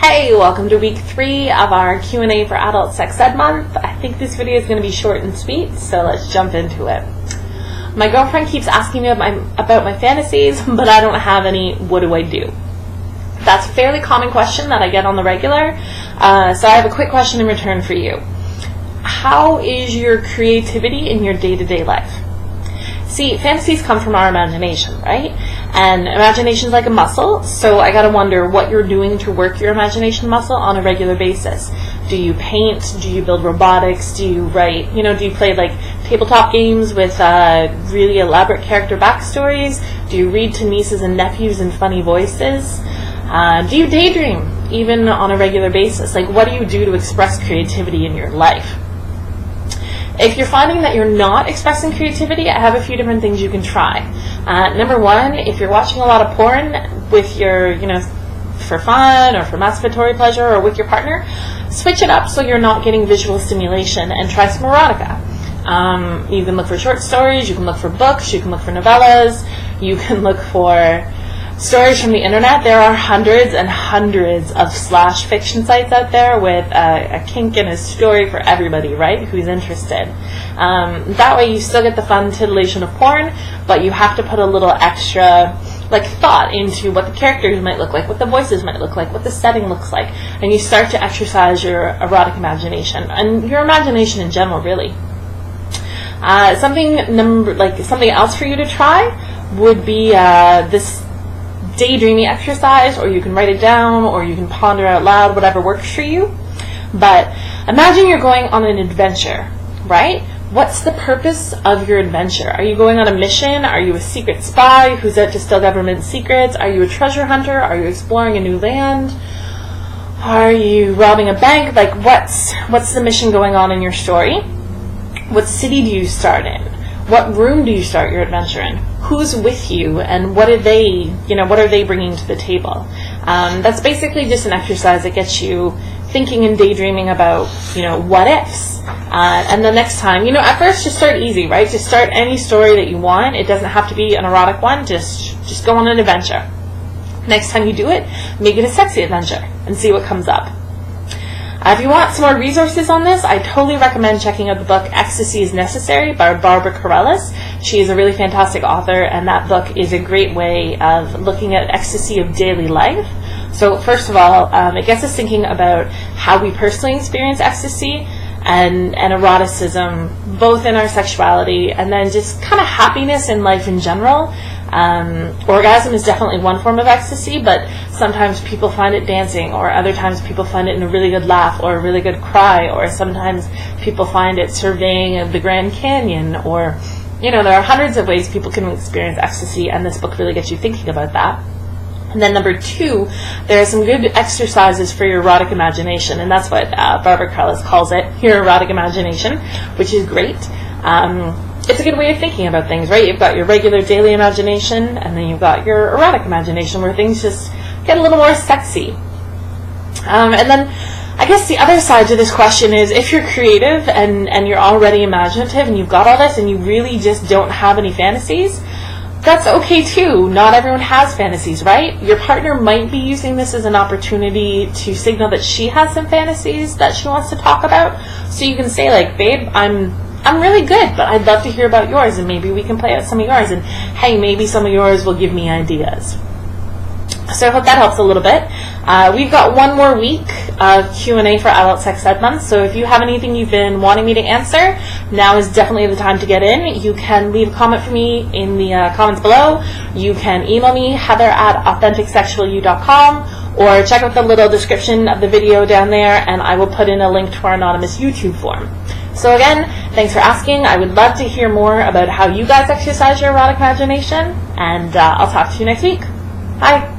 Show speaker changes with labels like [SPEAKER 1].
[SPEAKER 1] Hey, welcome to week 3 of our Q&A for Adult Sex Ed Month. I think this video is going to be short and sweet, so let's jump into it. My girlfriend keeps asking me about my fantasies, but I don't have any. What do I do? That's a fairly common question that I get on the regular, so I have a quick question in return for you. How is your creativity in your day-to-day life? See, fantasies come from our imagination, right? And imagination is like a muscle, so I gotta wonder what you're doing to work your imagination muscle on a regular basis. Do you paint? Do you build robotics? Do you write? Do you play like tabletop games with really elaborate character backstories? Do you read to nieces and nephews in funny voices? Do you daydream, even on a regular basis? Like, what do you do to express creativity in your life? If you're finding that you're not expressing creativity, I have a few different things you can try. Number one, if you're watching a lot of porn with your, for fun or for masturbatory pleasure or with your partner, switch it up so you're not getting visual stimulation and try some erotica. You can look for short stories, you can look for books, you can look for novellas, you can look for stories from the internet. There are hundreds and hundreds of slash fiction sites out there with a kink and a story for everybody, right, who's interested. That way you still get the fun titillation of porn, but you have to put a little extra thought into what the characters might look like, what the voices might look like, what the setting looks like, and you start to exercise your erotic imagination and your imagination in general, really. Something else for you to try would be this daydreaming exercise, or you can write it down, or you can ponder out loud, whatever works for you. But imagine you're going on an adventure, right? What's the purpose of your adventure? Are you going on a mission? Are you a secret spy who's out to steal government secrets? Are you a treasure hunter? Are you exploring a new land? Are you robbing a bank? What's the mission going on in your story? What city do you start in? What room do you start your adventure in? Who's with you, and what are they bringing to the table? That's basically just an exercise that gets you thinking and daydreaming about, what ifs. And the next time, at first just start easy, right? Just start any story that you want. It doesn't have to be an erotic one. Just go on an adventure. Next time you do it, make it a sexy adventure and see what comes up. If you want some more resources on this, I totally recommend checking out the book Ecstasy is Necessary by Barbara Carrellis. She is a really fantastic author, and that book is a great way of looking at ecstasy of daily life. So first of all, it gets us thinking about how we personally experience ecstasy and eroticism, both in our sexuality, and then just kind of happiness in life in general. Orgasm is definitely one form of ecstasy, but sometimes people find it dancing, or other times people find it in a really good laugh or a really good cry, or sometimes people find it surveying the Grand Canyon, or there are hundreds of ways people can experience ecstasy, and this book really gets you thinking about that. And then number 2, there are some good exercises for your erotic imagination, and that's what Barbara Carrellis calls it, your erotic imagination, which is great. It's a good way of thinking about things, right? You've got your regular daily imagination, and then you've got your erotic imagination where things just get a little more sexy. And then I guess the other side to this question is, if you're creative and you're already imaginative and you've got all this and you really just don't have any fantasies, that's okay too. Not everyone has fantasies, right? Your partner might be using this as an opportunity to signal that she has some fantasies that she wants to talk about. So you can say babe, I'm really good, but I'd love to hear about yours, and maybe we can play out some of yours, and hey, maybe some of yours will give me ideas. So I hope that helps a little bit. We've got one more week of Q&A for Adult Sex Ed Month, so if you have anything you've been wanting me to answer, now is definitely the time to get in. You can leave a comment for me in the comments below. You can email me, heather@AuthenticSexualYou.com, or check out the little description of the video down there, and I will put in a link to our anonymous YouTube form. So again, thanks for asking. I would love to hear more about how you guys exercise your erotic imagination, and I'll talk to you next week. Bye.